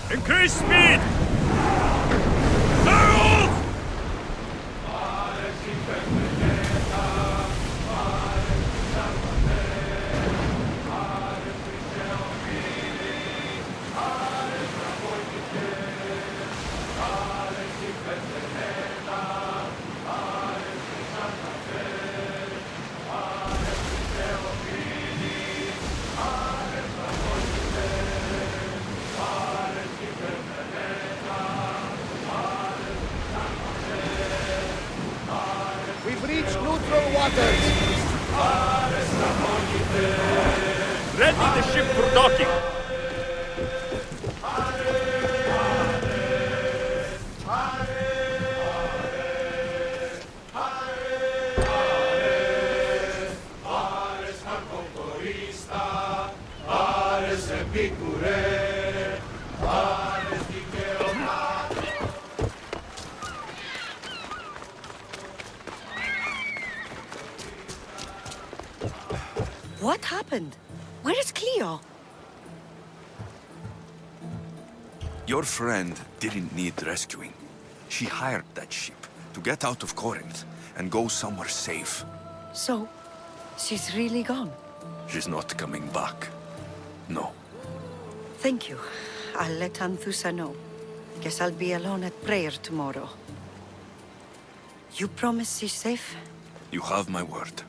Increase speed! Barrels! We've reached neutral waters. Ready the ship for docking. What happened? Where is Cleo? Your friend didn't need rescuing. She hired that ship to get out of Corinth and go somewhere safe. So, she's really gone. She's not coming back. No. Thank you. I'll let Anthusa know. Guess I'll be alone at prayer tomorrow. You promise she's safe? You have my word.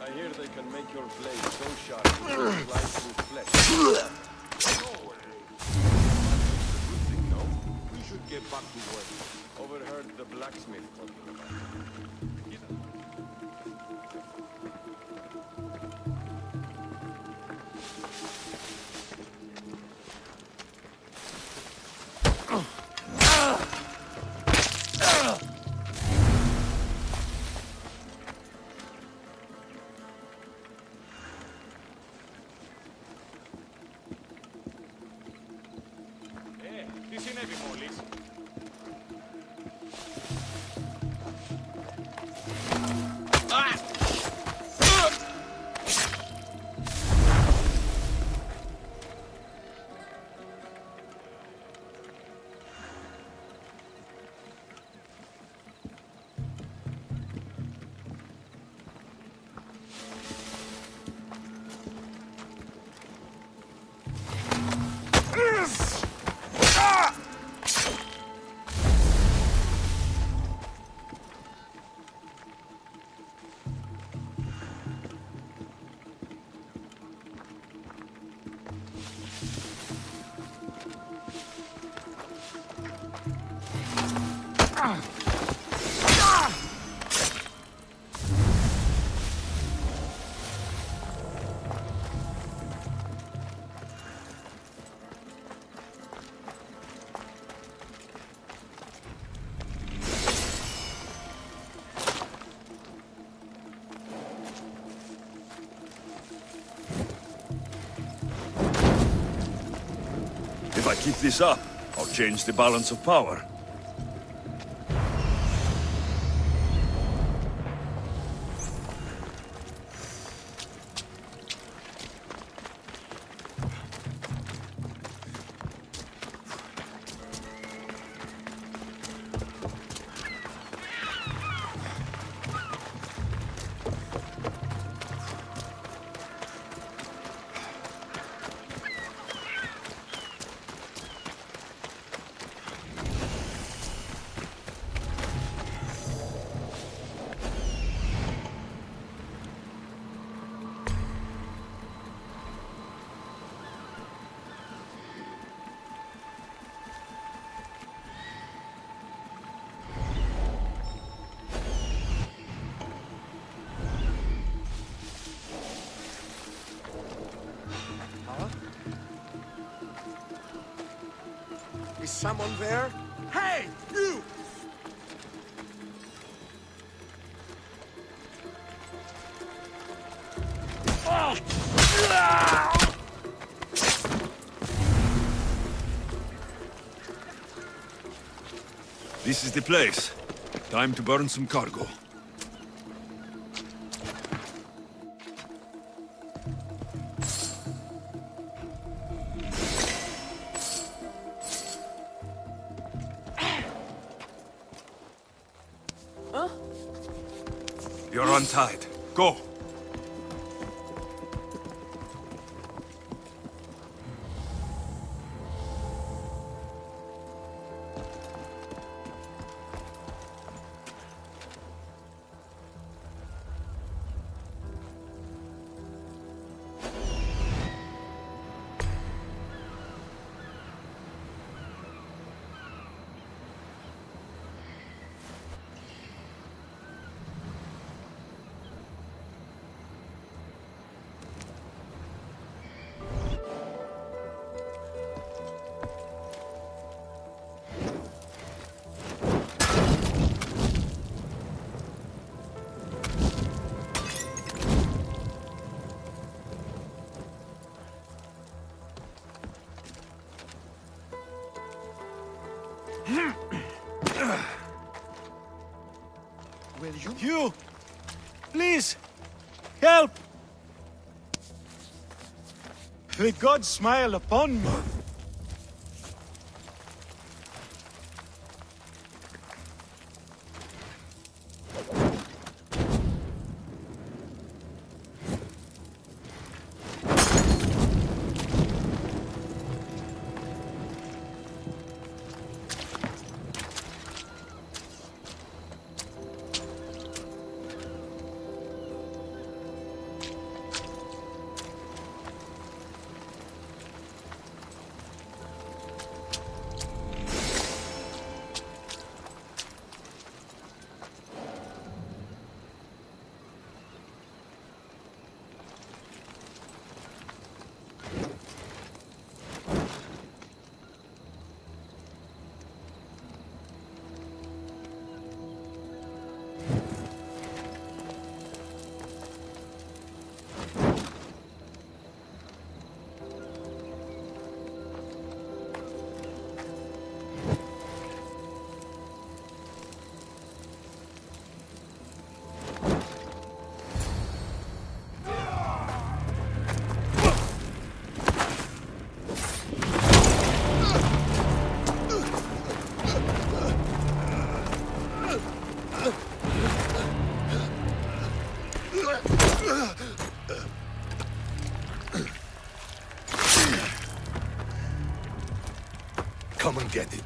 I hear they can make your blade so sharp it will slice through flesh. No? We should get back to work. Overheard the blacksmith talking about it. Τι συνέβη μόλις? If I keep this up, I'll change the balance of power. Is someone there? Hey, you! This is the place. Time to burn some cargo. You're untied. Go! Will you? You! Please! Help! The gods smile upon me. Come and get it.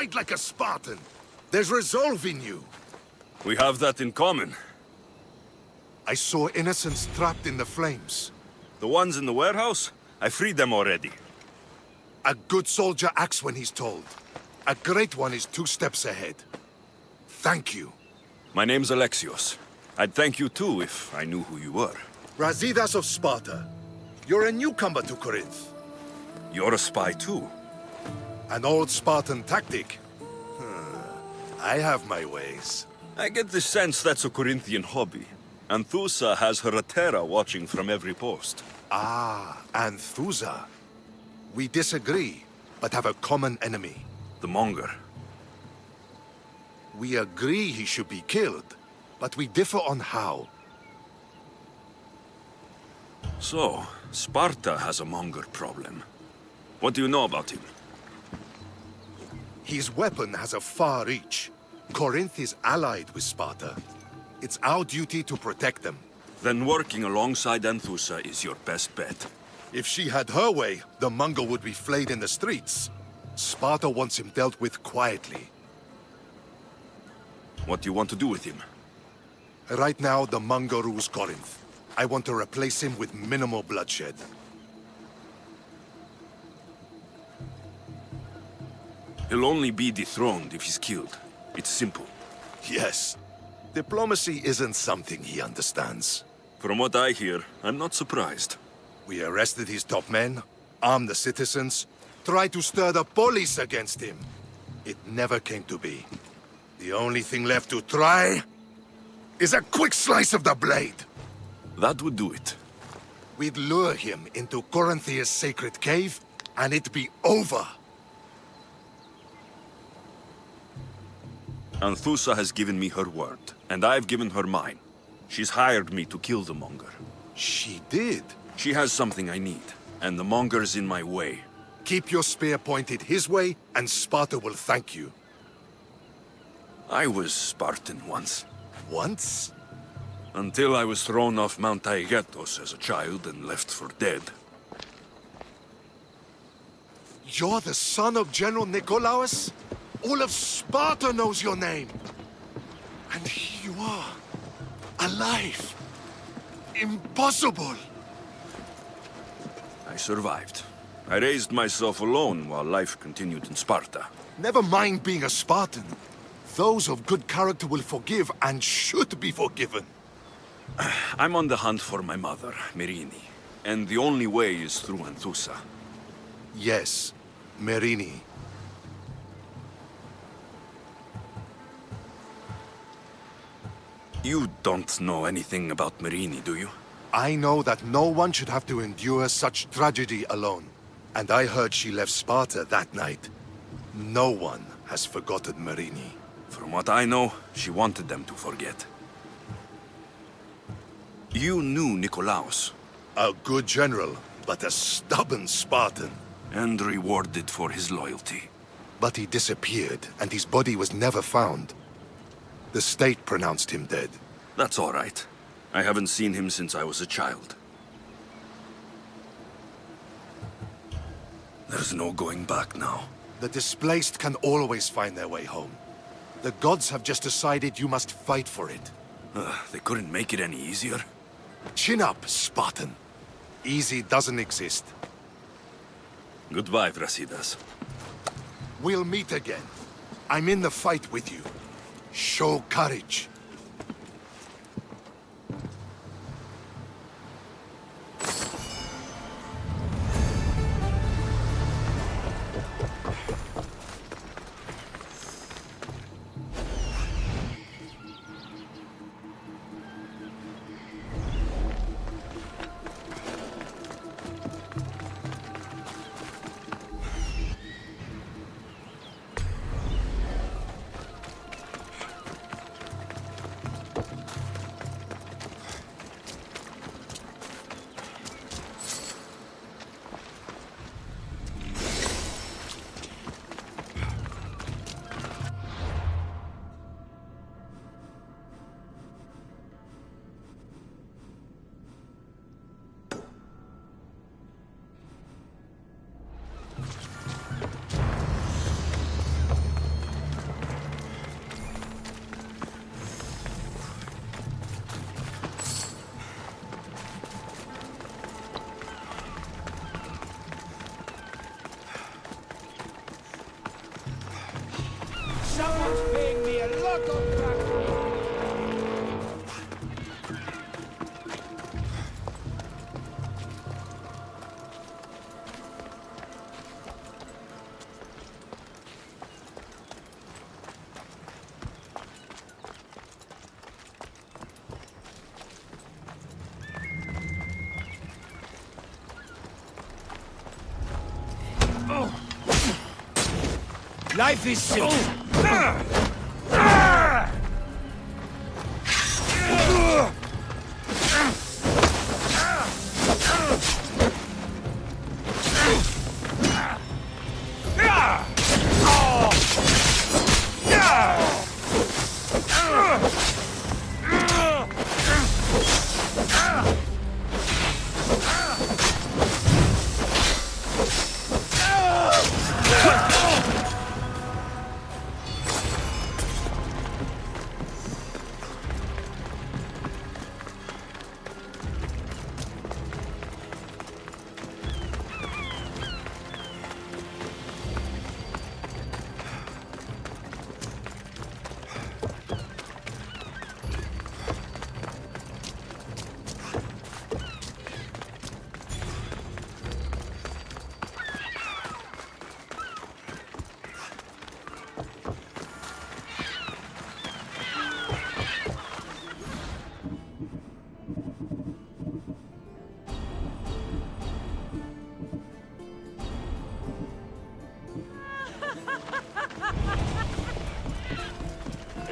fight like a Spartan. There's resolve in you. We have that in common. I saw innocents trapped in the flames. The ones in the warehouse? I freed them already. A good soldier acts when he's told. A great one is 2 steps ahead. Thank you. My name's Alexios. I'd thank you too if I knew who you were. Brasidas of Sparta. You're a newcomer to Corinth. You're a spy too. An old Spartan tactic. I have my ways. I get the sense that's a Corinthian hobby. Anthusa has her Atera watching from every post. Ah, Anthusa. We disagree, but have a common enemy. The Monger. We agree he should be killed, but we differ on how. So, Sparta has a Monger problem. What do you know about him? His weapon has a far reach. Corinth is allied with Sparta. It's our duty to protect them. Then working alongside Anthusa is your best bet. If she had her way, the Mongol would be flayed in the streets. Sparta wants him dealt with quietly. What do you want to do with him? Right now, the Mongol rules Corinth. I want to replace him with minimal bloodshed. He'll only be dethroned if he's killed. It's simple. Yes. Diplomacy isn't something he understands. From what I hear, I'm not surprised. We arrested his top men, armed the citizens, tried to stir the police against him. It never came to be. The only thing left to try is a quick slice of the blade. That would do it. We'd lure him into Corinthia's sacred cave, and it'd be over. Anthusa has given me her word, and I've given her mine. She's hired me to kill the Monger. She did. She has something I need, and the Monger's in my way. Keep your spear pointed his way, and Sparta will thank you. I was Spartan once, Once? until I was thrown off Mount Taygetos as a child and left for dead. You're the son of General Nikolaos? All of Sparta knows your name. And here you are, alive. Impossible. I survived. I raised myself alone while life continued in Sparta. Never mind being a Spartan. Those of good character will forgive and should be forgiven. I'm on the hunt for my mother, Merini, and the only way is through Anthusa. Yes, Merini. You don't know anything about Merini, do you? I know that no one should have to endure such tragedy alone. And I heard she left Sparta that night. No one has forgotten Merini. From what I know, she wanted them to forget. You knew Nikolaos, A good general, but a stubborn Spartan. and rewarded for his loyalty. But he disappeared, and his body was never found. The state pronounced him dead. That's all right. I haven't seen him since I was a child. There's no going back now. The displaced can always find their way home. The gods have just decided you must fight for it. They couldn't make it any easier. Chin up, Spartan. Easy doesn't exist. Goodbye, Brasidas. We'll meet again. I'm in the fight with you. Show courage. Life is simple.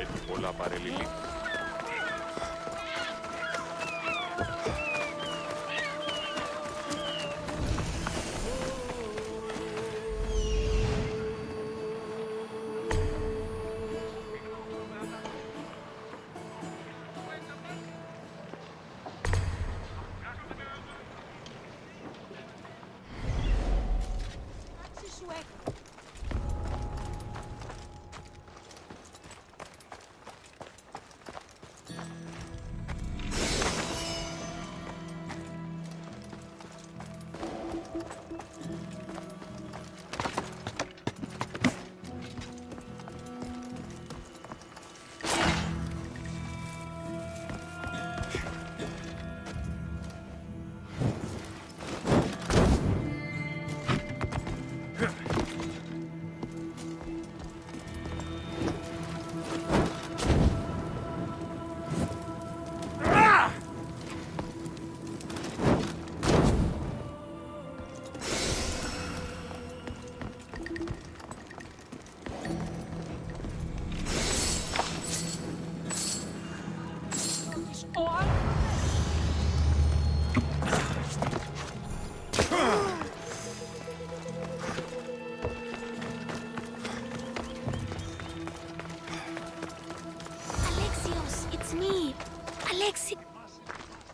Έχει πολλά παρελίλη.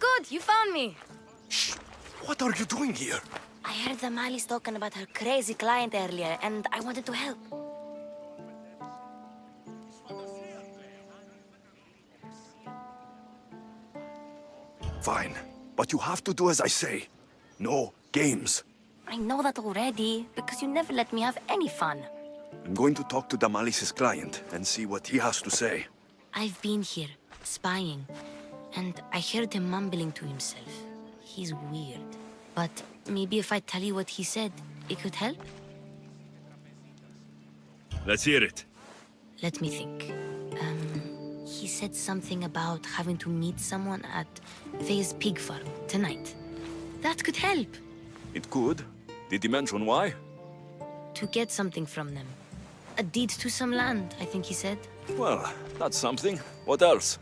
Good, you found me. Shh! What are you doing here? I heard the Mali's talking about her crazy client earlier, and I wanted to help. Fine, but you have to do as I say. No games. I know that already, because you never let me have any fun. I'm going to talk to Damalis's client and see what he has to say. I've been here, spying, and I heard him mumbling to himself. He's weird. But maybe if I tell you what he said, it could help? Let's hear it. Let me think. He said something about having to meet someone at Faye's pig farm tonight. That could help. It could. Did he mention why? To get something from them. A deed to some land, I think he said. Well, that's something. What else?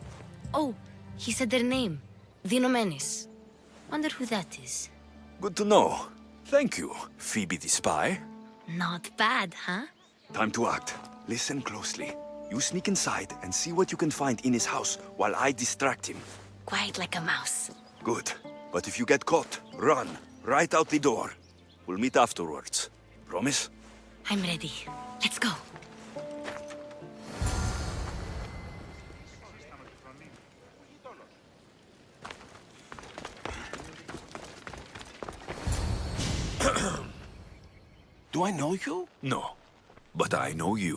Oh, he said their name. Vinomenis. Wonder who that is. Good to know. Thank you, Phoebe the spy. Not bad, huh? Time to act. Listen closely. You sneak inside and see what you can find in his house while I distract him. Quiet like a mouse. Good. But if you get caught, run. Right out the door. We'll meet afterwards. Promise? I'm ready. Let's go. Do I know you? No. But I know you.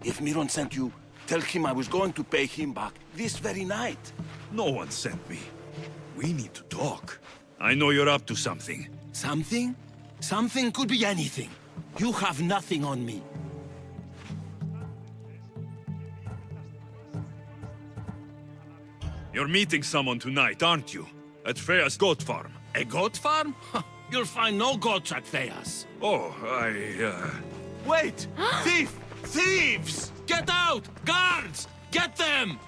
If Miron sent you, Tell him I was going to pay him back this very night. No one sent me. We need to talk. I know you're up to something. Something? Something could be anything. You have nothing on me. You're meeting someone tonight, aren't you? At Freya's goat farm. A goat farm? You'll find no goats at Thea's. Oh, Wait! Thief! Thieves! Get out! Guards! Get them!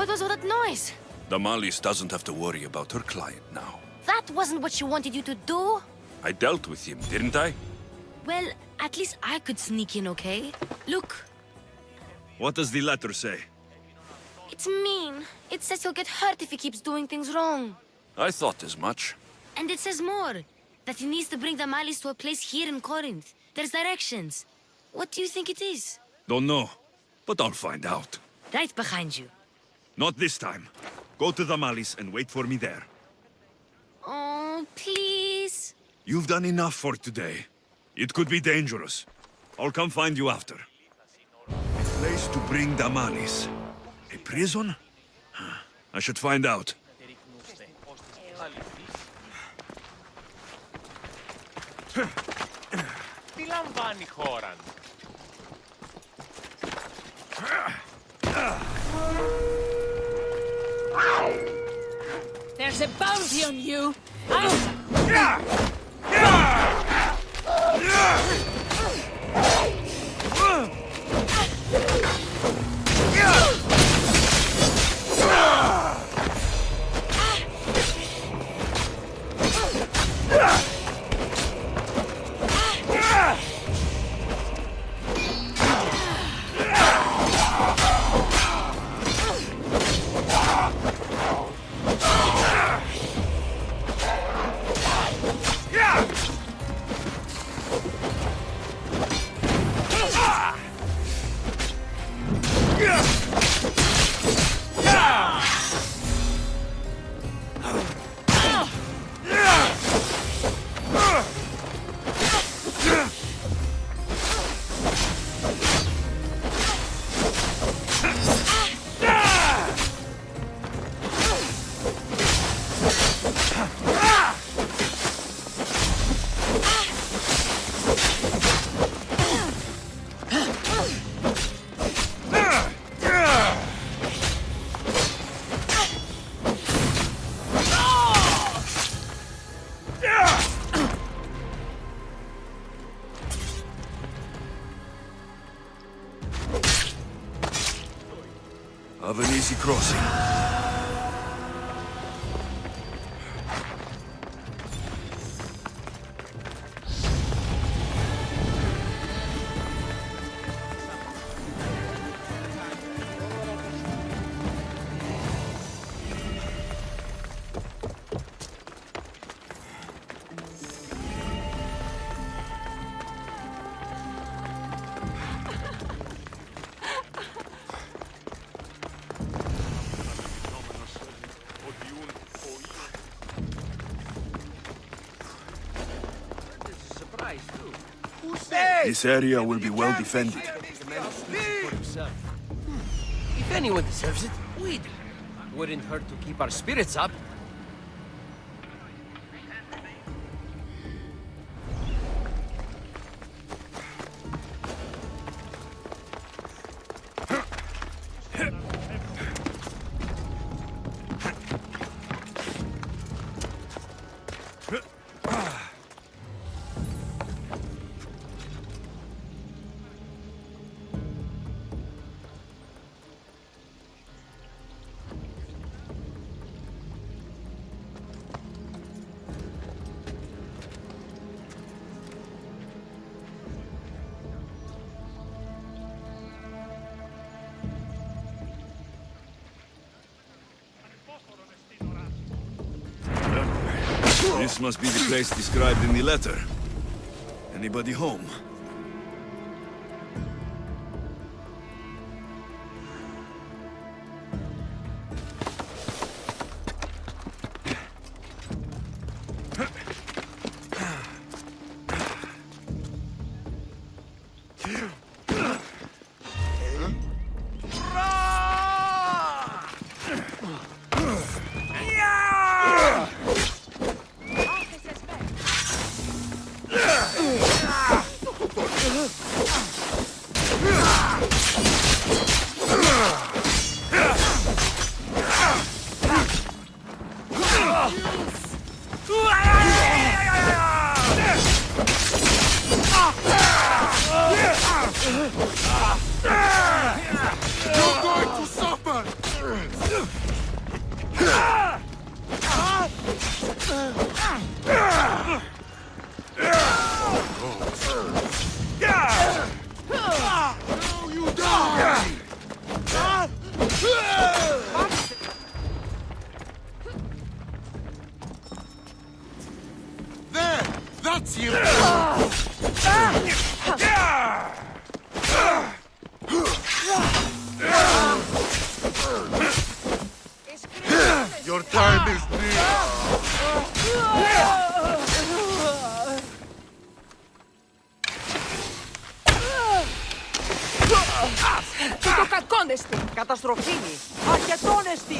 What was all that noise? Damalis doesn't have to worry about her client now. That wasn't what she wanted you to do. I dealt with him, didn't I? Well, at least I could sneak in, okay? Look, what does the letter say? it's mean. It says he'll get hurt if he keeps doing things wrong. I thought as much. And it says more. That he needs to bring the Malis to a place here in Corinth. There's directions. What do you think it is? Don't know, but I'll find out. Right behind you. Not this time. Go to the Malis and wait for me there. Oh, please. You've done enough for today. It could be dangerous. I'll come find you after. A place to bring the Malis. A prison? I should find out. Τι λαμβάνει χώρα. There's a bounty on you! Have an easy crossing. This area will be well defended. If anyone deserves it, we do. Wouldn't hurt to keep our spirits up. This must be the place described in the letter. Anybody home? You're going to suffer! No, you die! There! That's you! Your time is near! Το κακόνεστη! Καταστροφήνη! Αρχετόνεστη!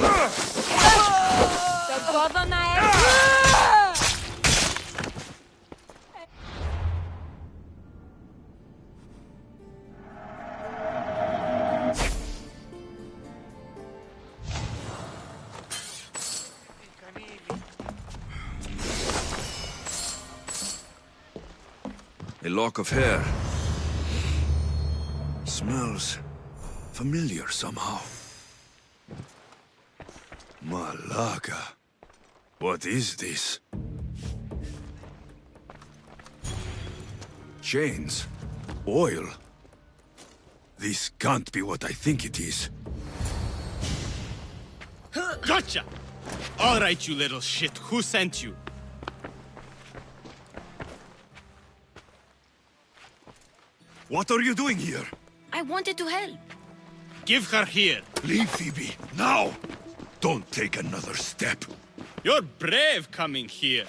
Το κόδωνα να A lock of hair. Smells familiar somehow. Malaga. What is this? Chains. Oil. This can't be what I think it is. Gotcha! All right, you little shit. Who sent you? What are you doing here? I wanted to help. Give her here. Leave, Phoebe, now! Don't take another step. You're brave coming here.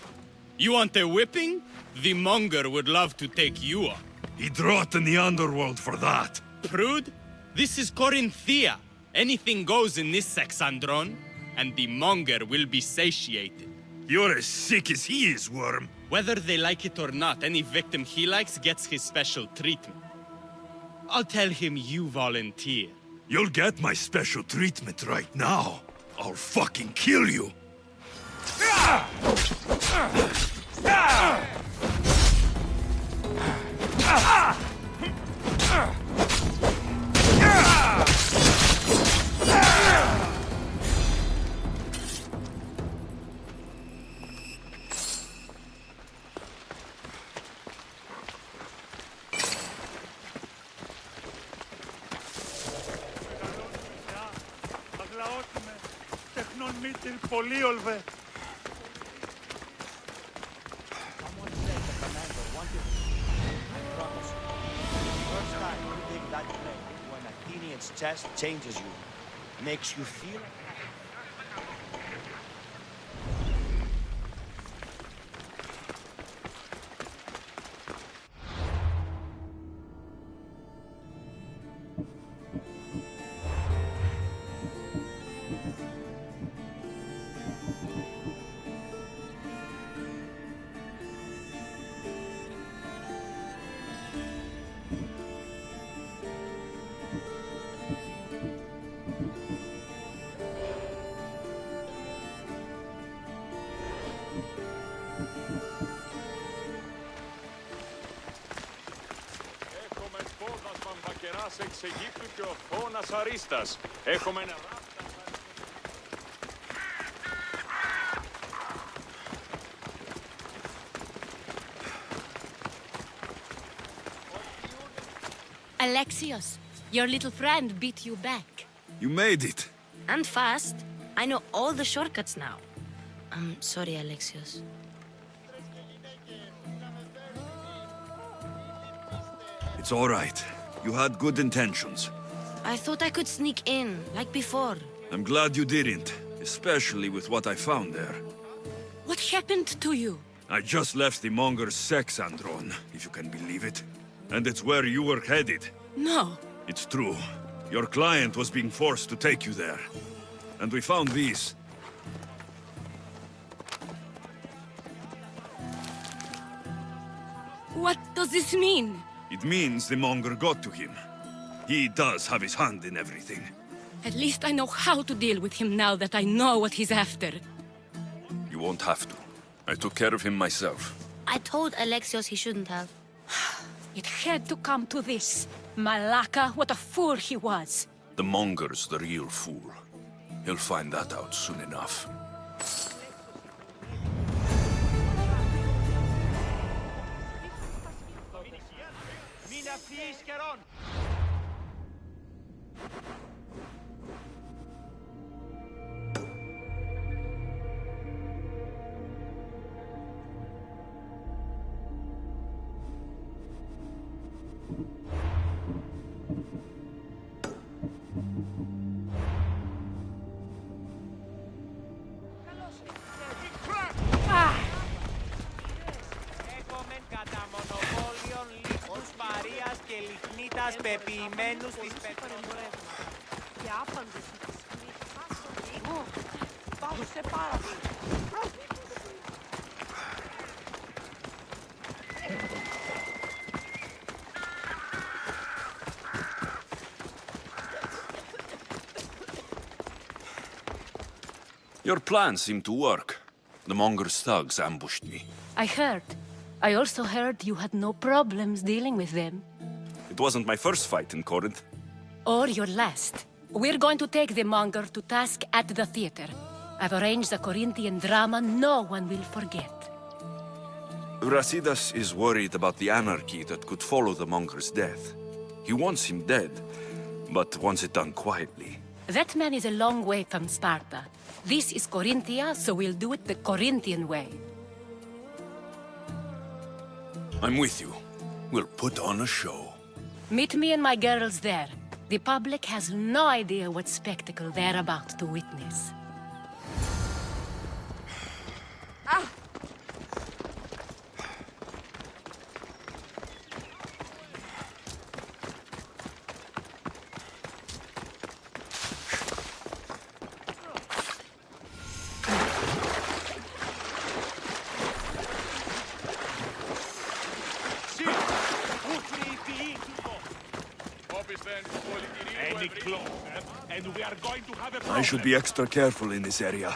You want a whipping? The monger would love to take you on. He'd rot in the underworld for that. Prude, this is Corinthia. Anything goes in this Sexandron, and the monger will be satiated. You're as sick as he is, Worm. Whether they like it or not, any victim he likes gets his special treatment. I'll tell him you volunteer. You'll get my special treatment right now. I'll fucking kill you. Αγλαότιμε, τεχνών μήτυρ πολύολβε. First time you dig that grave when Athenian's chest changes you. Makes you feel... εξ Αιγύπτου και ο Φώνας Αρίστας. Έχουμε ένα Alexios, your little friend beat you back. You made it. And fast. I know all the shortcuts now. I'm sorry, Alexios. It's all right. You had good intentions. I thought I could sneak in, like before. I'm glad you didn't, especially with what I found there. What happened to you? I just left the Monger's sex andron, if you can believe it. And it's where you were headed. No. It's true. Your client was being forced to take you there. And we found these. What does this mean? It means the Monger got to him. He does have his hand in everything. At least I know how to deal with him now that I know what he's after. You won't have to. I took care of him myself. I told Alexios he shouldn't have. It had to come to this. Malaka, what a fool he was. The Monger's the real fool. He'll find that out soon enough. Έκομεν κατά μονοπόλιον λίχους Μαρίας και λιχνίτας πεποιημένους της πετροπορεύμα. Και άπαντες της κνήτας πάω σε πάρα πολύ. Your plan seemed to work. The Monger's thugs ambushed me. I heard. I also heard you had no problems dealing with them. It wasn't my first fight in Corinth. Or your last. We're going to take the monger to task at the theater. I've arranged a Corinthian drama no one will forget. Brasidas is worried about the anarchy that could follow the Monger's death. He wants him dead, but wants it done quietly. That man is a long way from Sparta. This is Corinthia, so we'll do it the Corinthian way. I'm with you. We'll put on a show. Meet me and my girls there. The public has no idea what spectacle they're about to witness. Any closer, and we are going to have a problem. I should be extra careful in this area.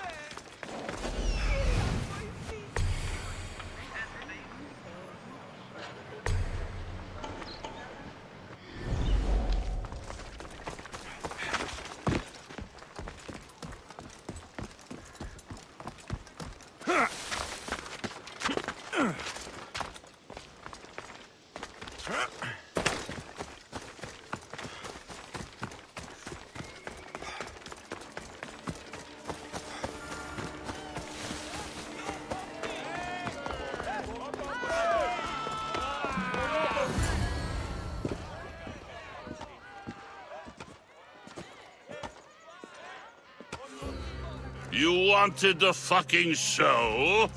You wanted a fucking show?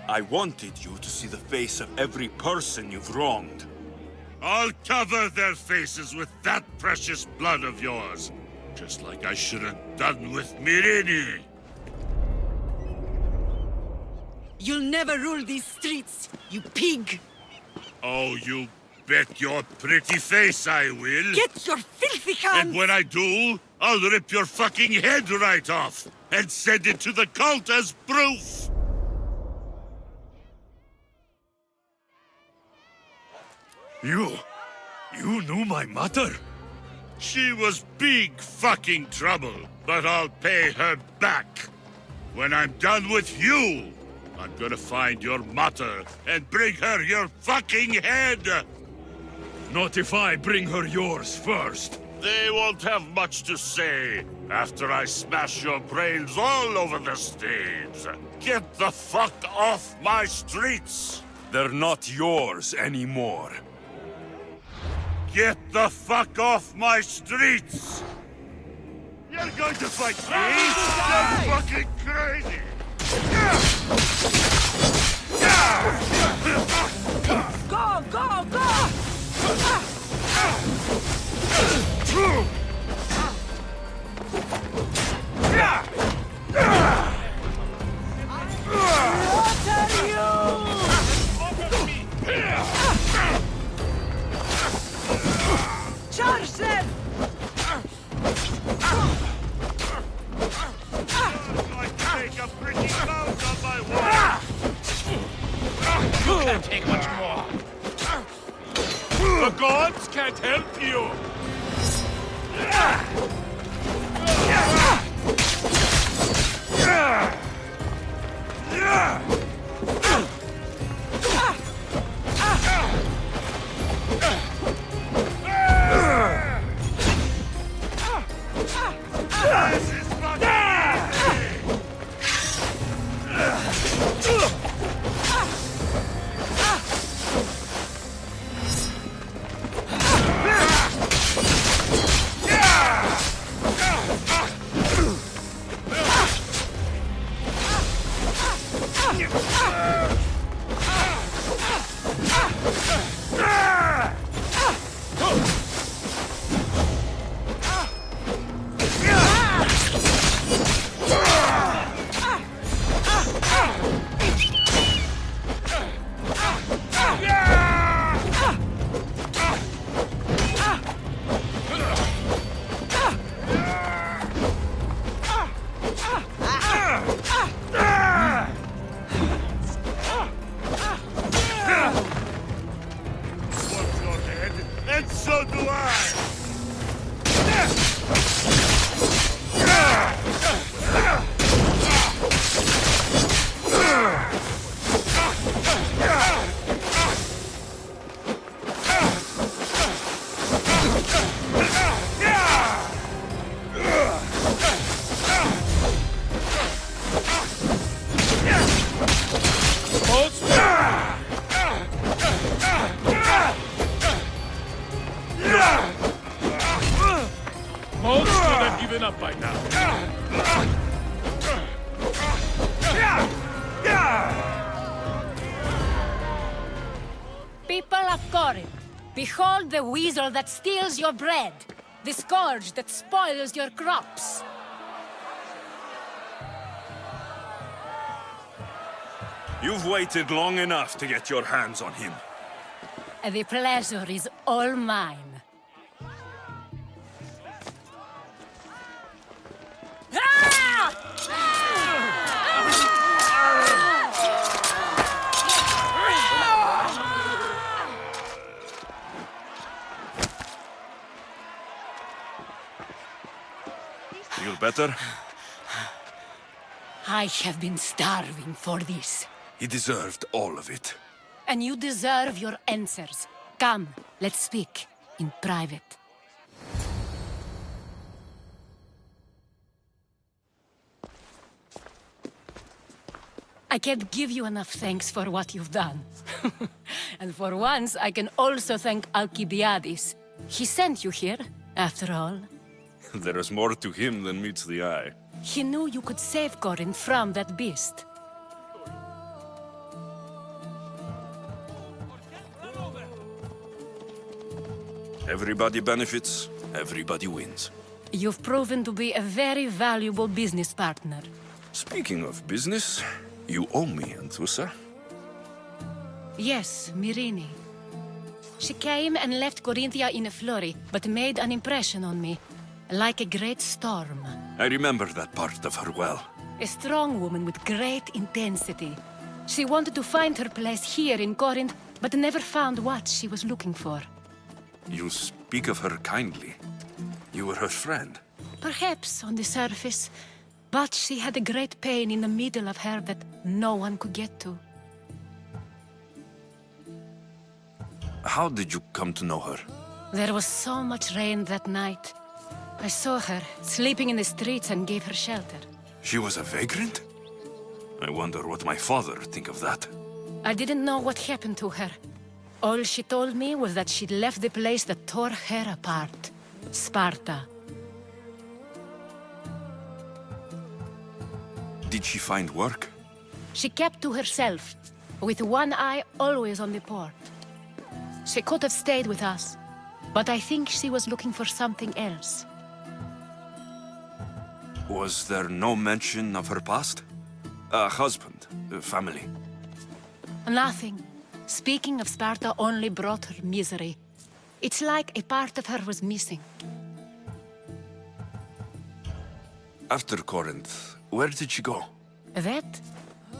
I wanted you to see the face of every person you've wronged. I'll cover their faces with that precious blood of yours. Just like I should have done with Mirini. You'll never rule these streets, you pig! Oh, you bet your pretty face I will. Get your filthy hands! And when I do, I'll rip your fucking head right off and send it to the cult as proof. You knew my mother? She was big fucking trouble, but I'll pay her back. When I'm done with you, I'm gonna find your mother and bring her your fucking head. Not if I bring her yours first. They won't have much to say after I smash your brains all over the stage. Get the fuck off my streets! They're not yours anymore. Get the fuck off my streets! You're going to fight me? You're fucking crazy! Go, go, go! Slaughter you! Charge them! I take a pretty bounce on my wall! You can't take much more. The gods can't help you. This is fucking and so do I! Most would have given up by now. People of Corinth, behold the weasel that steals your bread, the scourge that spoils your crops. You've waited long enough to get your hands on him. The pleasure is all mine. Feel better? I have been starving for this. He deserved all of it. And you deserve your answers. Come, let's speak in private. I can't give you enough thanks for what you've done. And for once, I can also thank Alcibiades. He sent you here, after all. There is more to him than meets the eye. He knew you could save Corinth from that beast. Everybody benefits, everybody wins. You've proven to be a very valuable business partner. Speaking of business, you owe me, Anthusa. Yes, Myrine. She came and left Corinthia in a flurry, but made an impression on me. Like a great storm. I remember that part of her well. A strong woman with great intensity. She wanted to find her place here in Corinth, but never found what she was looking for. You speak of her kindly. You were her friend. Perhaps on the surface, but she had a great pain in the middle of her that no one could get to. How did you come to know her? There was so much rain that night. I saw her, sleeping in the streets, and gave her shelter. She was a vagrant? I wonder what my father would think of that. I didn't know what happened to her. All she told me was that she'd left the place that tore her apart. Sparta. Did she find work? She kept to herself, with one eye always on the port. She could have stayed with us, but I think she was looking for something else. Was there no mention of her past? A husband, a family? Nothing. Speaking of Sparta only brought her misery. It's like a part of her was missing. After Corinth, where did she go? That?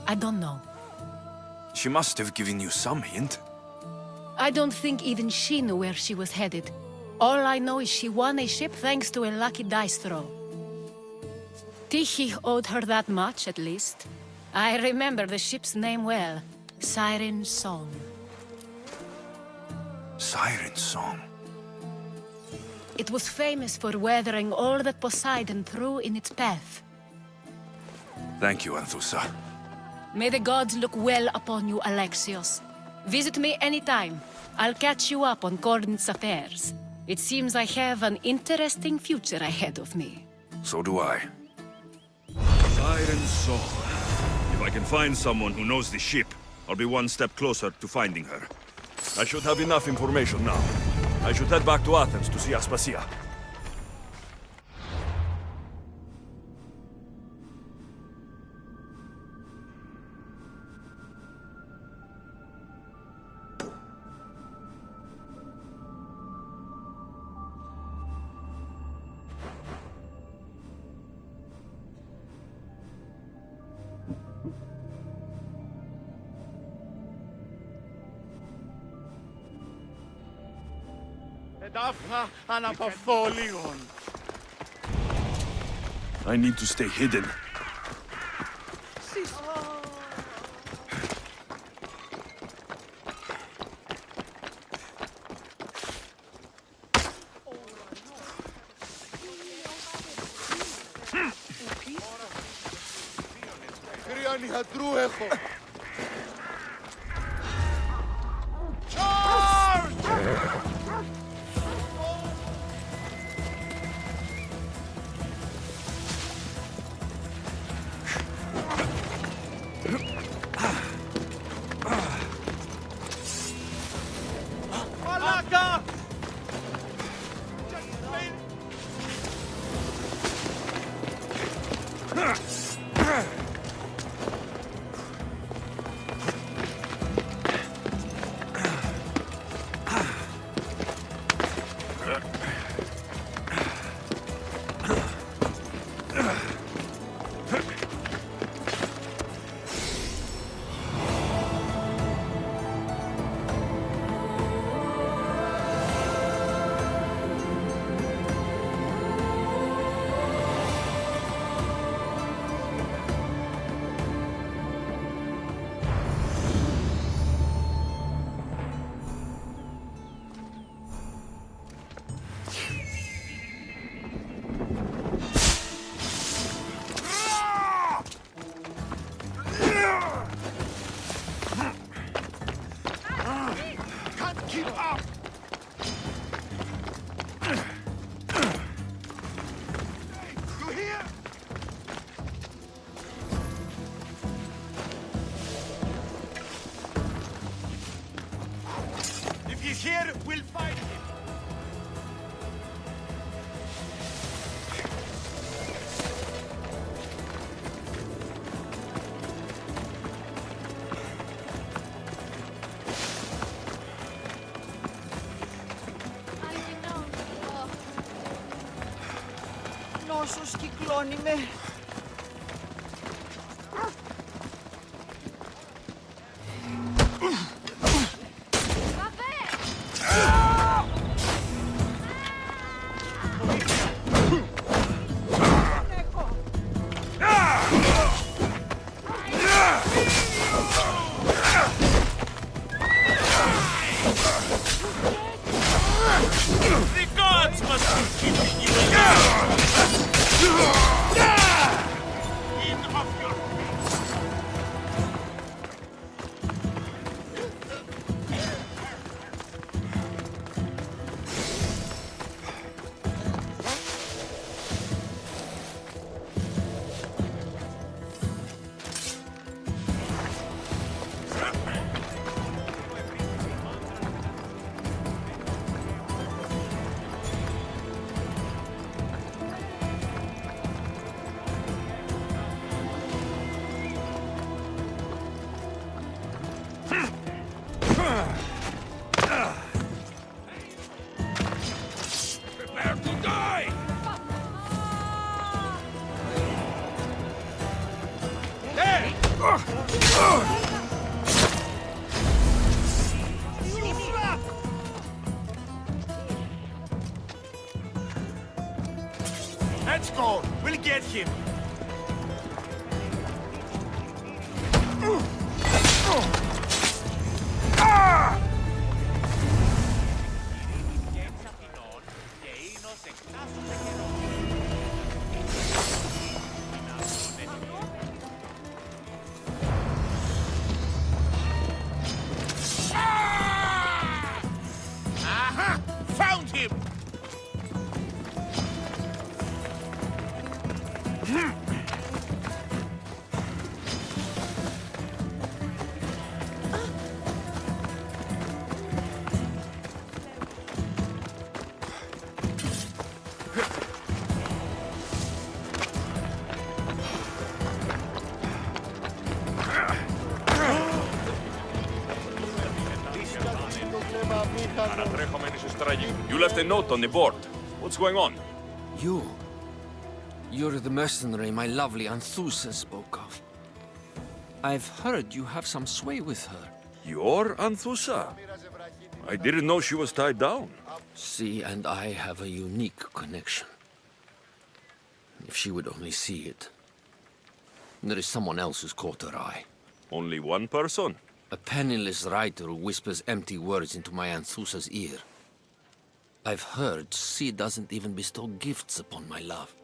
I don't know. She must have given you some hint. I don't think even she knew where she was headed. All I know is she won a ship thanks to a lucky dice throw. Tyche owed her that much, at least. I remember the ship's name well. Siren Song. Siren Song. It was famous for weathering all that Poseidon threw in its path. Thank you, Anthusa. May the gods look well upon you, Alexios. Visit me anytime. I'll catch you up on Corinth's affairs. It seems I have an interesting future ahead of me. So do I. Siren Song. If I can find someone who knows the ship, I'll be one step closer to finding her. I should have enough information now. I should head back to Athens to see Aspasia. I need to stay hidden. Νόσος κυκλώνει με. The gods must be keeping you alive! get him! Aha! Found him! You left a note on the board. What's going on? You're the mercenary my lovely Anthusa spoke of. I've heard you have some sway with her. You're Anthusa? I didn't know she was tied down. She and I have a unique connection. If she would only see it. There is someone else who's caught her eye. Only one person? A penniless writer who whispers empty words into my Anthusa's ear. I've heard she doesn't even bestow gifts upon my love.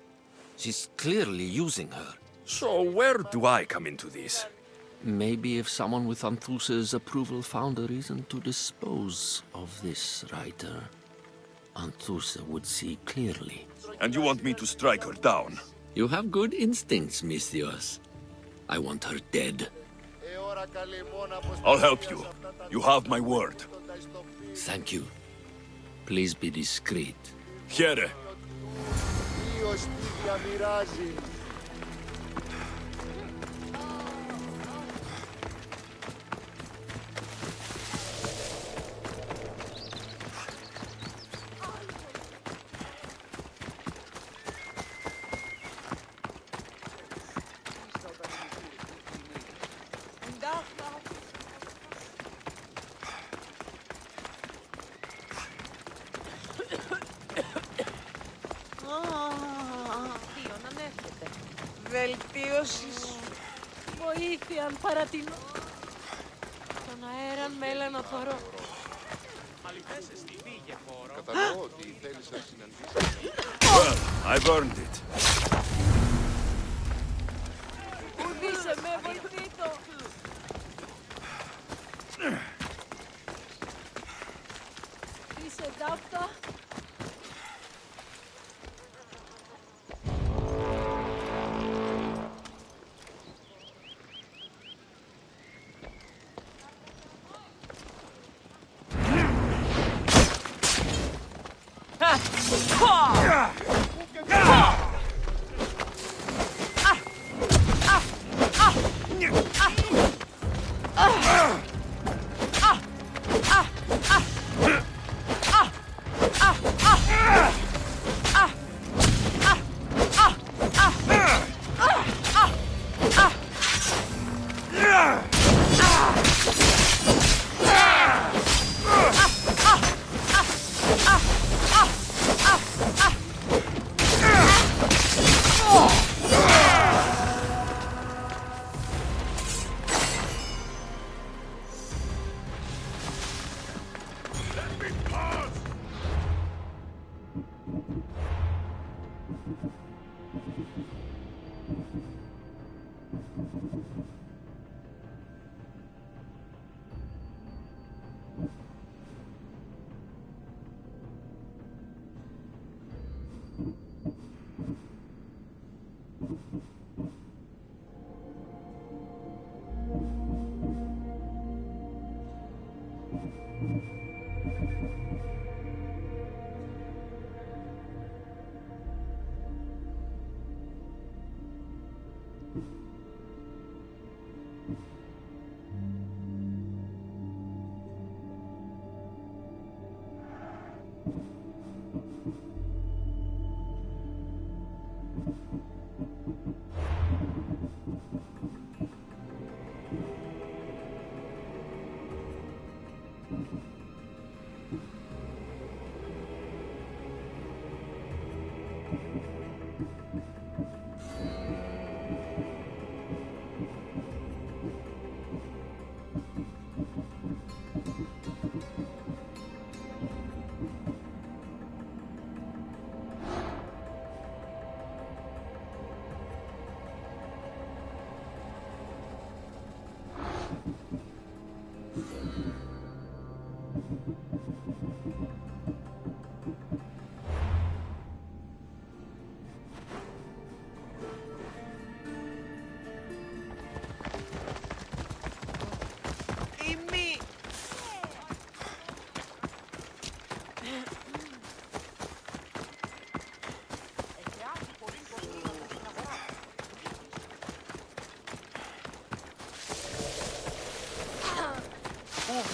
She's clearly using her. So where do I come into this? Maybe if someone with Anthusa's approval found a reason to dispose of this writer, Anthusa would see clearly. And you want me to strike her down? You have good instincts, Misthios. I want her dead. I'll help you. You have my word. Thank you. Please be discreet. Here. Βελτίωσης. Βοήθεια αν παρατηνώ. Τον αέρα μέλα να θωρώ. Κατανοώ ότι θέλεις να συναντήσεις. Well, I've earned it. Ουδήσε με, βοηθήτω. Είσαι δάφτα.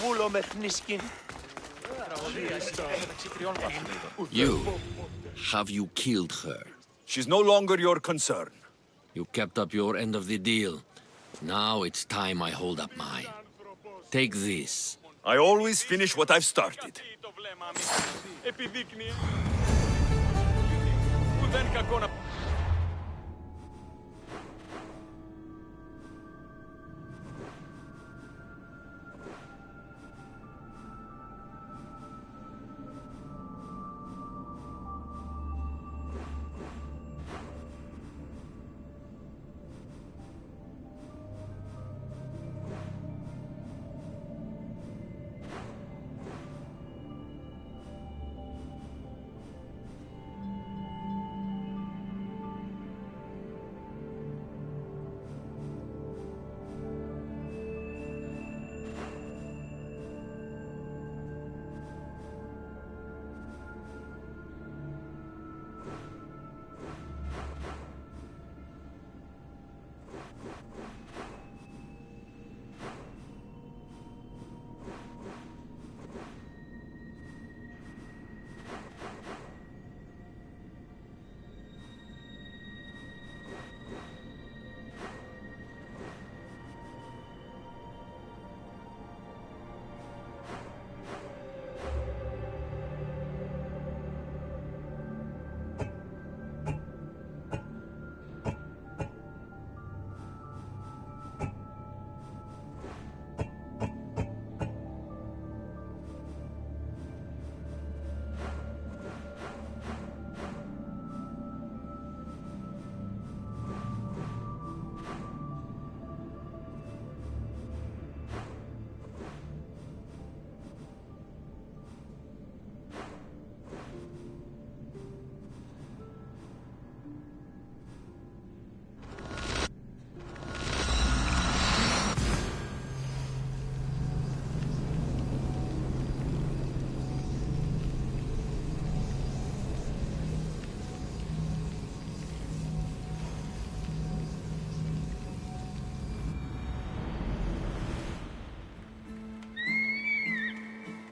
βούλο με χνίσκιν. You, have you killed her? She's no longer your concern. You kept up your end of the deal. Now it's time I hold up mine. Take this. I always finish what I've started. Επιδείκνυε. Ουδέν κακό να...